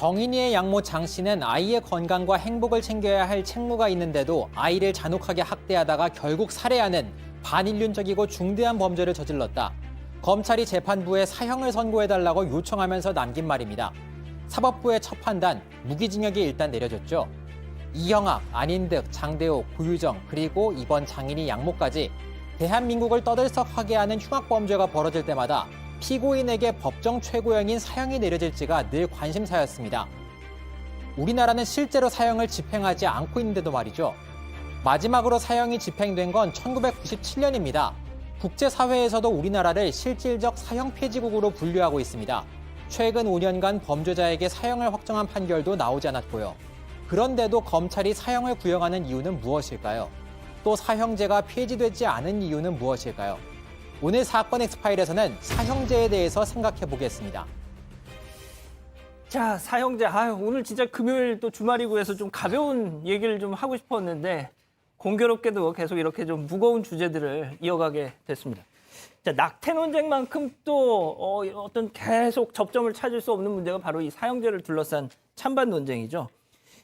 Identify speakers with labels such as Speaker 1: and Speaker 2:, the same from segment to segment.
Speaker 1: 정인이의 양모 장 씨는 아이의 건강과 행복을 챙겨야 할 책무가 있는데도 아이를 잔혹하게 학대하다가 결국 살해하는 반인륜적이고 중대한 범죄를 저질렀다. 검찰이 재판부에 사형을 선고해달라고 요청하면서 남긴 말입니다. 사법부의 첫 판단, 무기징역이 일단 내려졌죠. 이형학, 안인득, 장대호, 고유정, 그리고 이번 장인이 양모까지 대한민국을 떠들썩하게 하는 흉악범죄가 벌어질 때마다 피고인에게 법정 최고형인 사형이 내려질지가 늘 관심사였습니다. 우리나라는 실제로 사형을 집행하지 않고 있는데도 말이죠. 마지막으로 사형이 집행된 건 1997년입니다. 국제사회에서도 우리나라를 실질적 사형 폐지국으로 분류하고 있습니다. 최근 5년간 범죄자에게 사형을 확정한 판결도 나오지 않았고요. 그런데도 검찰이 사형을 구형하는 이유는 무엇일까요? 또 사형제가 폐지되지 않은 이유는 무엇일까요? 오늘 사건 엑스파일에서는 사형제에 대해서 생각해 보겠습니다.
Speaker 2: 자, 사형제. 오늘 진짜 금요일 또 주말이고 해서 좀 가벼운 얘기를 좀 하고 싶었는데 공교롭게도 계속 이렇게 좀 무거운 주제들을 이어가게 됐습니다. 자, 낙태 논쟁만큼 또 어떤 계속 접점을 찾을 수 없는 문제가 바로 이 사형제를 둘러싼 찬반 논쟁이죠.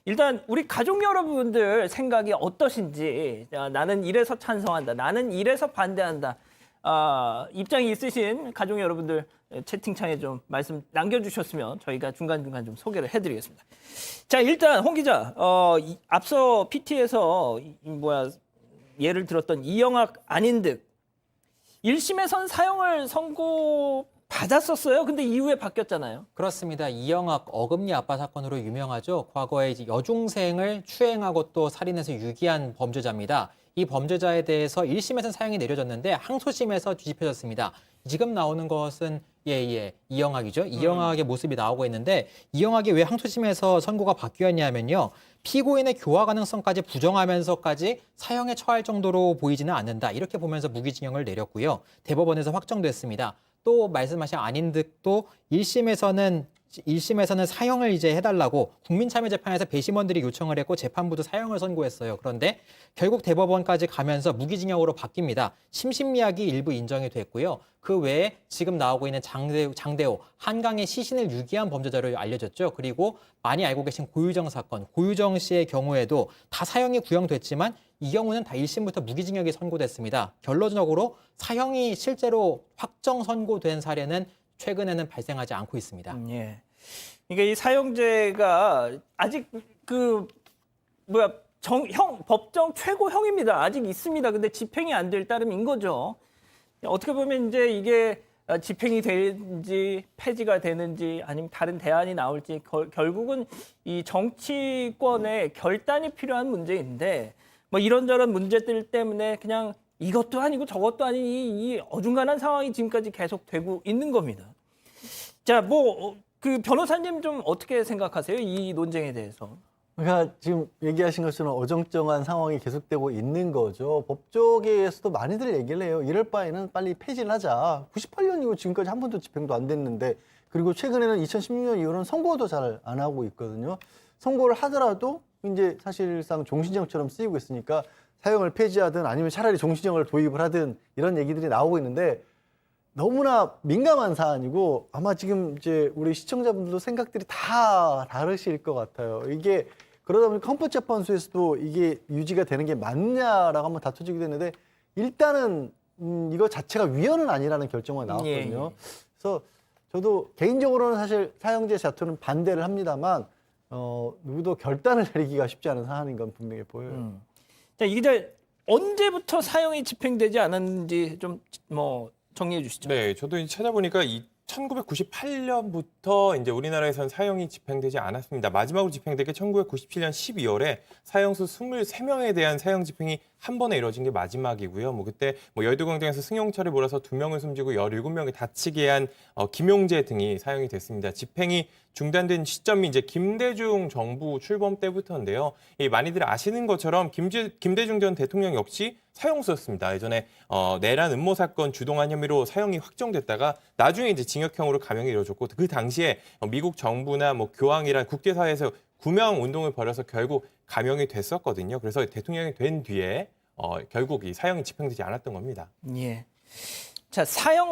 Speaker 2: 일단 우리 가족 여러분들 생각이 어떠신지, 나는 이래서 찬성한다, 나는 이래서 반대한다, 입장이 있으신 가족 여러분들 채팅창에 좀 말씀 남겨주셨으면 저희가 중간중간 좀 소개를 해드리겠습니다. 자, 일단 홍 기자, 앞서 PT에서 예를 들었던 이형학, 안인득 1심에선 사형을 선고받았었어요. 근데 이후에 바뀌었잖아요.
Speaker 1: 그렇습니다. 이형학 어금니 아빠 사건으로 유명하죠. 과거에 이제 여중생을 추행하고 또 살인해서 유기한 범죄자입니다. 이 범죄자에 대해서 1심에서는 사형이 내려졌는데 항소심에서 뒤집혀졌습니다. 지금 나오는 것은 이형학이죠. 이형학의 모습이 나오고 있는데 이형학이 왜 항소심에서 선고가 바뀌었냐면요. 피고인의 교화 가능성까지 부정하면서까지 사형에 처할 정도로 보이지는 않는다. 이렇게 보면서 무기징역을 내렸고요. 대법원에서 확정됐습니다. 또 말씀하신 안인득도 1심에서는 사형을 이제 해달라고 국민참여재판에서 배심원들이 요청을 했고 재판부도 사형을 선고했어요. 그런데 결국 대법원까지 가면서 무기징역으로 바뀝니다. 심신미약이 일부 인정이 됐고요. 그 외에 지금 나오고 있는 장대호, 한강의 시신을 유기한 범죄자로 알려졌죠. 그리고 많이 알고 계신 고유정 사건, 고유정 씨의 경우에도 다 사형이 구형됐지만 이 경우는 다 1심부터 무기징역이 선고됐습니다. 결론적으로 사형이 실제로 확정 선고된 사례는 최근에는 발생하지 않고 있습니다.
Speaker 2: 예. 그러니까 이 사형제가 아직 법정 최고형입니다. 아직 있습니다. 근데 집행이 안 될 따름인 거죠. 어떻게 보면 이제 이게 집행이 되는지 폐지가 되는지 아니면 다른 대안이 나올지 결국은 이 정치권의 결단이 필요한 문제인데 이런저런 문제들 때문에 그냥 이것도 아니고 저것도 아닌 이 어중간한 상황이 지금까지 계속되고 있는 겁니다. 자, 변호사님 좀 어떻게 생각하세요? 이 논쟁에 대해서.
Speaker 3: 그러니까 지금 얘기하신 것처럼 어정쩡한 상황이 계속되고 있는 거죠. 법조계에서도 많이들 얘기를 해요. 이럴 바에는 빨리 폐지를 하자. 98년이고 지금까지 한 번도 집행도 안 됐는데, 그리고 최근에는 2016년 이후로는 선고도 잘 안 하고 있거든요. 선고를 하더라도 이제 사실상 종신형처럼 쓰이고 있으니까 사형을 폐지하든 아니면 차라리 종신형을 도입을 하든 이런 얘기들이 나오고 있는데 너무나 민감한 사안이고 아마 지금 이제 우리 시청자분들도 생각들이 다 다르실 것 같아요. 이게 그러다 보니까 헌법재판소에서도 이게 유지가 되는 게 맞냐라고 한번 다투지기도 했는데 일단은 이거 자체가 위헌은 아니라는 결정만 나왔거든요. 그래서 저도 개인적으로는 사실 사형제 자투는 반대를 합니다만 누구도 결단을 내리기가 쉽지 않은 사안인 건 분명히 보여요.
Speaker 2: 자, 이게 언제부터 사형이 집행되지 않았는지 좀 정리해 주시죠.
Speaker 4: 네, 저도 이제 찾아보니까 1998년부터 이제 우리나라에선 사형이 집행되지 않았습니다. 마지막으로 집행된 게 1997년 12월에 사형수 23명에 대한 사형 집행이 한 번에 이루어진 게 마지막이고요. 그때 열두광장에서 승용차를 몰아서 2명을 숨지고 17명이 다치게 한 김용재 등이 사형이 됐습니다. 집행이 중단된 시점이 이제 김대중 정부 출범 때부터인데요. 많이들 아시는 것처럼 김대중 전 대통령 역시 사형수였습니다. 예전에 내란 음모 사건 주동한 혐의로 사형이 확정됐다가 나중에 이제 징역형으로 감형이 이루어졌고 그 당시에 미국 정부나 교황이란 국제사회에서 구명 운동을 벌여서 결국 감형이 됐었거든요. 그래서 대통령이 된 뒤에 결국 이 사형이 집행되지 않았던 겁니다.
Speaker 2: 예. 자,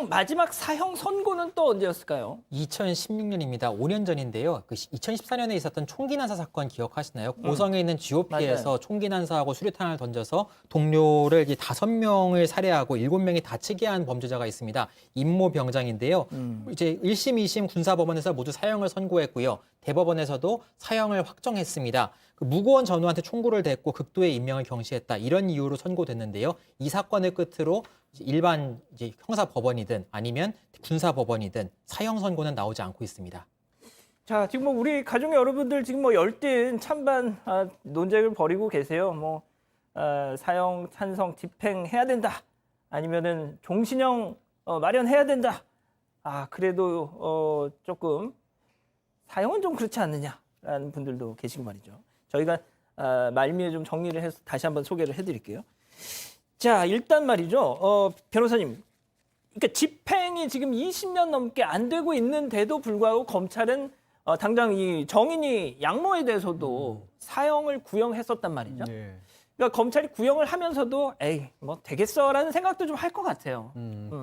Speaker 2: 마지막 사형 선고는 또 언제였을까요?
Speaker 1: 2016년입니다. 5년 전인데요. 그 2014년에 있었던 총기 난사 사건 기억하시나요? 고성에 있는 GOP에서
Speaker 2: 맞아요.
Speaker 1: 총기 난사하고 수류탄을 던져서 동료를 이제 5명을 살해하고 7명이 다치게 한 범죄자가 있습니다. 임모 병장인데요. 이제 1심, 2심 군사법원에서 모두 사형을 선고했고요. 대법원에서도 사형을 확정했습니다. 그 무고원 전우한테 총구를 댔고 극도의 인명을 경시했다. 이런 이유로 선고됐는데요. 이 사건을 끝으로 일반 이제 형사 법원이든 아니면 군사 법원이든 사형 선고는 나오지 않고 있습니다.
Speaker 2: 자, 지금 뭐 우리 가족 여러분들 지금 뭐 열띤 찬반 논쟁을 벌이고 계세요. 뭐 사형 찬성 집행해야 된다. 아니면은 종신형 마련해야 된다. 그래도 조금 사형은 좀 그렇지 않느냐라는 분들도 계시고 말이죠. 저희가 말미에 좀 정리를 해서 다시 한번 소개를 해드릴게요. 자, 일단 말이죠. 변호사님, 그러니까 집행이 지금 20년 넘게 안 되고 있는데도 불구하고 검찰은 당장 이 정인이 양모에 대해서도 사형을 구형했었단 말이죠. 그러니까 검찰이 구형을 하면서도 에이, 뭐 되겠어라는 생각도 좀 할 것 같아요.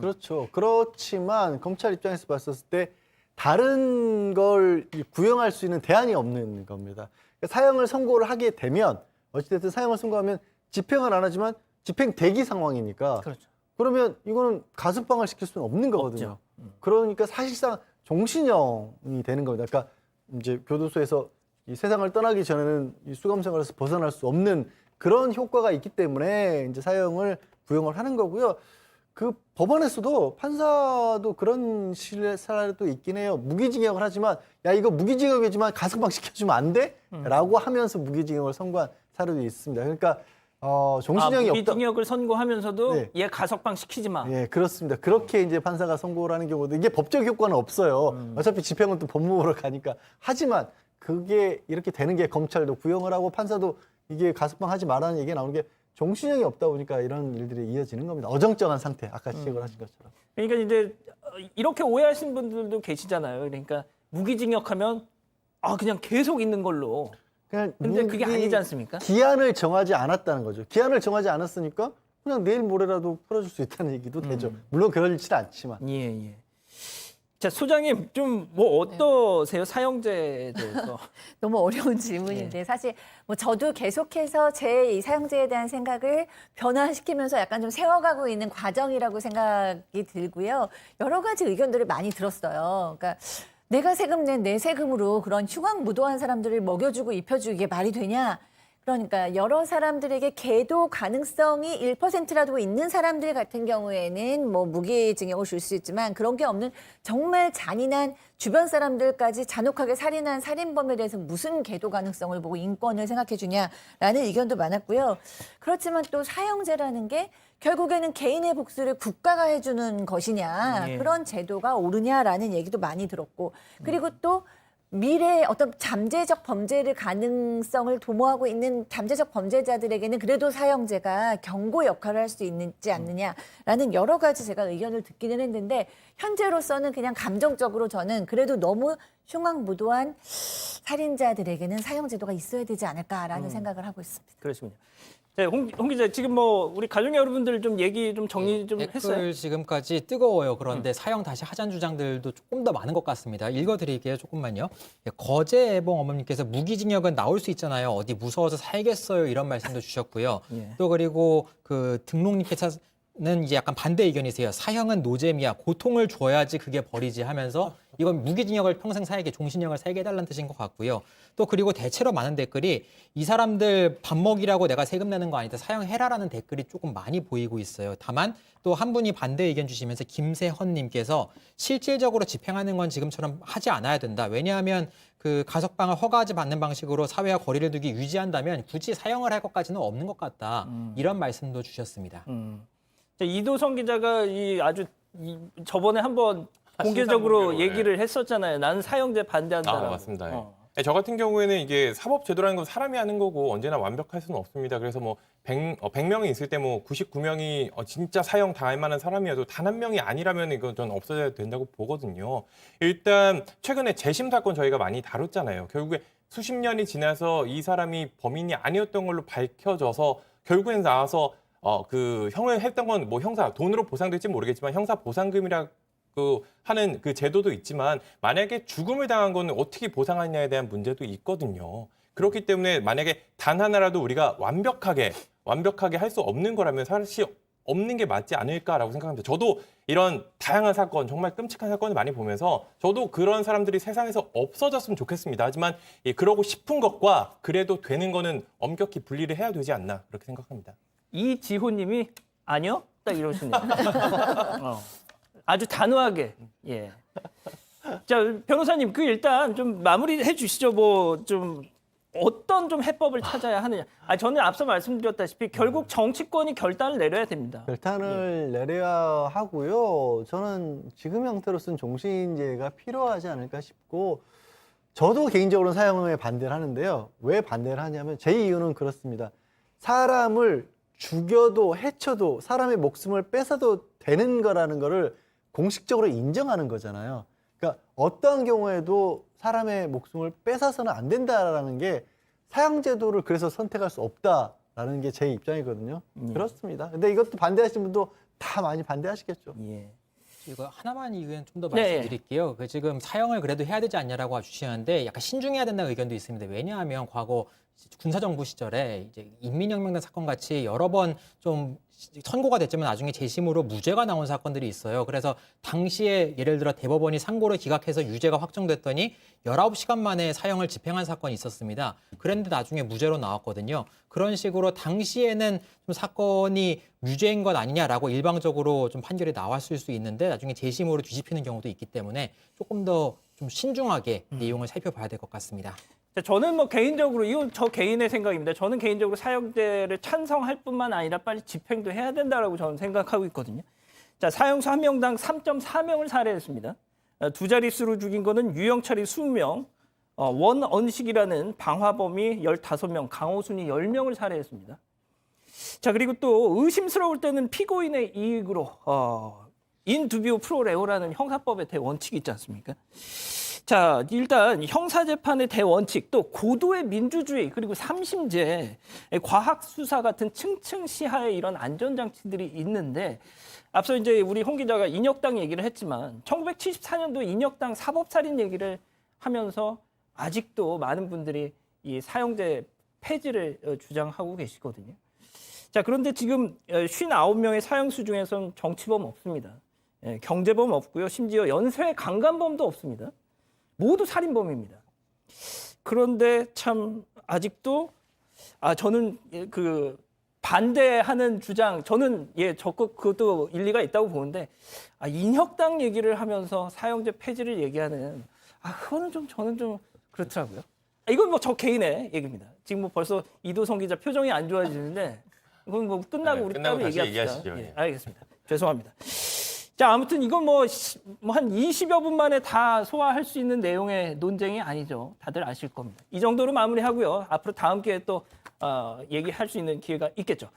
Speaker 3: 그렇죠. 그렇지만 검찰 입장에서 봤었을 때 다른 걸 구형할 수 있는 대안이 없는 겁니다. 그러니까 사형을 선고를 하게 되면 어찌됐든 사형을 선고하면 집행을 안 하지만 집행 대기 상황이니까
Speaker 2: 그렇죠.
Speaker 3: 그러면 이거는 가석방을 시킬 수는 없는 거거든요. 그러니까 사실상 종신형이 되는 겁니다. 그러니까 이제 교도소에서 이 세상을 떠나기 전에는 이 수감 생활에서 벗어날 수 없는 그런 효과가 있기 때문에 이제 사형을 구형을 하는 거고요. 그 법원에서도 판사도 그런 사례도 있긴 해요. 무기징역을 하지만 야 이거 무기징역이지만 가석방 시켜주면 안 돼? 라고 하면서 무기징역을 선고한 사례도 있습니다. 그러니까 종신형이 없다.
Speaker 2: 무기징역을 선고하면서도
Speaker 3: 네.
Speaker 2: 얘 가석방 시키지 마.
Speaker 3: 예, 그렇습니다. 그렇게 이제 판사가 선고를 하는 경우도 이게 법적 효과는 없어요. 어차피 집행은 또 법무부로 가니까. 하지만 그게 이렇게 되는 게 검찰도 구형을 하고 판사도 이게 가석방 하지 말라는 얘기가 나오는 게 종신형이 없다 보니까 이런 일들이 이어지는 겁니다. 어정쩡한 상태. 아까 지적을 하신 것처럼.
Speaker 2: 그러니까 이제 이렇게 오해하시는 분들도 계시잖아요. 그러니까 무기징역하면 그냥 계속 있는 걸로.
Speaker 3: 그냥
Speaker 2: 근데 그게 아니지 않습니까?
Speaker 3: 기한을 정하지 않았다는 거죠. 기한을 정하지 않았으니까 그냥 내일 모레라도 풀어줄 수 있다는 얘기도 되죠. 물론 그러지는 않지만.
Speaker 2: 예. 자, 소장님 좀 뭐 어떠세요? 사형제에 대해서.
Speaker 5: 너무 어려운 질문인데 사실 뭐 저도 계속해서 제 이 사형제에 대한 생각을 변화시키면서 약간 좀 세워가고 있는 과정이라고 생각이 들고요. 여러 가지 의견들을 많이 들었어요. 그러니까 내가 세금 낸 내 세금으로 그런 흉악무도한 사람들을 먹여주고 입혀주고 이게 말이 되냐? 그러니까 여러 사람들에게 계도 가능성이 1%라도 있는 사람들 같은 경우에는 뭐 무기징역을 줄 수 있지만 그런 게 없는 정말 잔인한 주변 사람들까지 잔혹하게 살인한 살인범에 대해서 무슨 계도 가능성을 보고 인권을 생각해 주냐라는 의견도 많았고요. 그렇지만 또 사형제라는 게 결국에는 개인의 복수를 국가가 해주는 것이냐
Speaker 2: 예.
Speaker 5: 그런 제도가 옳으냐라는 얘기도 많이 들었고 그리고 또 미래의 어떤 잠재적 범죄를 가능성을 도모하고 있는 잠재적 범죄자들에게는 그래도 사형제가 경고 역할을 할 수 있지 않느냐라는 여러 가지 제가 의견을 듣기는 했는데 현재로서는 그냥 감정적으로 저는 그래도 너무 흉악무도한 살인자들에게는 사형제도가 있어야 되지 않을까라는 생각을 하고 있습니다.
Speaker 2: 그렇습니다. 자, 홍 기자 지금 뭐 우리 가족 여러분들 좀 얘기 좀 정리 좀 했어요.
Speaker 1: 댓글 지금까지 뜨거워요. 그런데 사형 다시 하자는 주장들도 조금 더 많은 것 같습니다. 읽어드릴게요. 조금만요. 거제애봉 어머님께서 무기징역은 나올 수 있잖아요. 어디 무서워서 살겠어요. 이런 말씀도 주셨고요.
Speaker 2: 예.
Speaker 1: 또 그리고 그 등록님께서는 이제 약간 반대 의견이세요. 사형은 노잼이야. 고통을 줘야지 그게 벌이지 하면서 이건 무기징역을 평생 살게 종신형을 살게 해달라는 뜻인 것 같고요. 또 그리고 대체로 많은 댓글이 이 사람들 밥 먹이라고 내가 세금 내는 거 아니다. 사형해라라는 댓글이 조금 많이 보이고 있어요. 다만 또 한 분이 반대 의견 주시면서 김세헌님께서 실질적으로 집행하는 건 지금처럼 하지 않아야 된다. 왜냐하면 그 가석방을 허가하지 않는 방식으로 사회와 거리를 두기 유지한다면 굳이 사형을 할 것까지는 없는 것 같다. 이런 말씀도 주셨습니다.
Speaker 2: 자, 이도성 기자가 저번에 한번 공개적으로
Speaker 4: 신상공개로,
Speaker 2: 얘기를 했었잖아요. 나는 사형제 반대한다라고.
Speaker 4: 맞습니다. 저 같은 경우에는 이게 사법제도라는 건 사람이 하는 거고 언제나 완벽할 수는 없습니다. 그래서 뭐 100명이 있을 때 뭐 99명이 진짜 사형 당할 만한 사람이어도 단 한 명이 아니라면 이건 전 없어져야 된다고 보거든요. 일단 최근에 재심 사건 저희가 많이 다뤘잖아요. 결국에 수십 년이 지나서 이 사람이 범인이 아니었던 걸로 밝혀져서 결국엔 나와서 그 형을 했던 건 뭐 형사 돈으로 보상될지 모르겠지만 형사 보상금이라고 하는 그 제도도 있지만 만약에 죽음을 당한 거는 어떻게 보상하느냐에 대한 문제도 있거든요. 그렇기 때문에 만약에 단 하나라도 우리가 완벽하게 할 수 없는 거라면 사실 없는 게 맞지 않을까라고 생각합니다. 저도 이런 다양한 사건, 정말 끔찍한 사건을 많이 보면서 저도 그런 사람들이 세상에서 없어졌으면 좋겠습니다. 하지만 그러고 싶은 것과 그래도 되는 거는 엄격히 분리를 해야 되지 않나 그렇게 생각합니다.
Speaker 2: 이지호님이 아니요? 딱 이러시네요. 아주 단호하게. 예. 자, 변호사님, 그 일단 좀 마무리해 주시죠. 뭐 좀 어떤 좀 해법을 찾아야 하느냐. 저는 앞서 말씀드렸다시피 결국 정치권이 결단을 내려야 됩니다.
Speaker 3: 결단을 내려야 하고요. 저는 지금 형태로서는 종신제가 필요하지 않을까 싶고 저도 개인적으로는 사형에 반대를 하는데요. 왜 반대를 하냐면 제 이유는 그렇습니다. 사람을 죽여도 해쳐도 사람의 목숨을 뺏어도 되는 거라는 거를 공식적으로 인정하는 거잖아요. 그러니까 어떠한 경우에도 사람의 목숨을 뺏어서는 안 된다라는 게 사형제도를 그래서 선택할 수 없다라는 게 제 입장이거든요. 그렇습니다. 근데 이것도 반대하시는 분도 다 많이 반대하시겠죠.
Speaker 2: 예.
Speaker 1: 이거 하나만 이유는 좀 더
Speaker 2: 네.
Speaker 1: 말씀드릴게요. 그 지금 사형을 그래도 해야 되지 않냐라고 주시는데 약간 신중해야 된다는 의견도 있습니다. 왜냐하면 과거 군사정부 시절에 이제 인민혁명단 사건 같이 여러 번 좀 선고가 됐지만 나중에 재심으로 무죄가 나온 사건들이 있어요. 그래서 당시에 예를 들어 대법원이 상고를 기각해서 유죄가 확정됐더니 19시간 만에 사형을 집행한 사건이 있었습니다. 그런데 나중에 무죄로 나왔거든요. 그런 식으로 당시에는 좀 사건이 무죄인 것 아니냐라고 일방적으로 좀 판결이 나왔을 수 있는데 나중에 재심으로 뒤집히는 경우도 있기 때문에 조금 더 좀 신중하게 내용을 살펴봐야 될 것 같습니다.
Speaker 2: 저는 뭐 개인적으로 이건 저 개인의 생각입니다. 저는 개인적으로 사형제를 찬성할 뿐만 아니라 빨리 집행도 해야 된다라고 저는 생각하고 있거든요. 자, 사형수 한 명당 3.4명을 살해했습니다. 두 자릿수로 죽인 거는 유영철이 20명, 원언식이라는 방화범이 15명, 강호순이 10명을 살해했습니다. 자, 그리고 또 의심스러울 때는 피고인의 이익으로 인두비오 프로레오라는 형사법의 대원칙이 있지 않습니까? 자, 일단 형사재판의 대원칙, 또 고도의 민주주의, 그리고 삼심제, 과학수사 같은 층층시하의 이런 안전장치들이 있는데 앞서 이제 우리 홍 기자가 인혁당 얘기를 했지만 1974년도 인혁당 사법살인 얘기를 하면서 아직도 많은 분들이 이 사형제 폐지를 주장하고 계시거든요. 자, 그런데 지금 59명의 사형수 중에서는 정치범 없습니다. 경제범 없고요. 심지어 연쇄 강간범도 없습니다. 모두 살인범입니다. 그런데 참 아직도 저는 그 반대하는 주장 저는 적극 그것도 일리가 있다고 보는데 인혁당 얘기를 하면서 사형제 폐지를 얘기하는 그거는 좀 저는 좀 그렇더라고요. 이건 뭐 저 개인의 얘기입니다. 지금 뭐 벌써 이도성 기자 표정이 안 좋아지는데 이건 뭐 끝나고 우리
Speaker 4: 끝나고
Speaker 2: 따로
Speaker 4: 다시
Speaker 2: 얘기합시다.
Speaker 4: 얘기하시죠.
Speaker 2: 예, 알겠습니다. 죄송합니다. 자, 아무튼 이건 뭐 한 20여 분 만에 다 소화할 수 있는 내용의 논쟁이 아니죠. 다들 아실 겁니다. 이 정도로 마무리하고요. 앞으로 다음 기회에 또 얘기할 수 있는 기회가 있겠죠.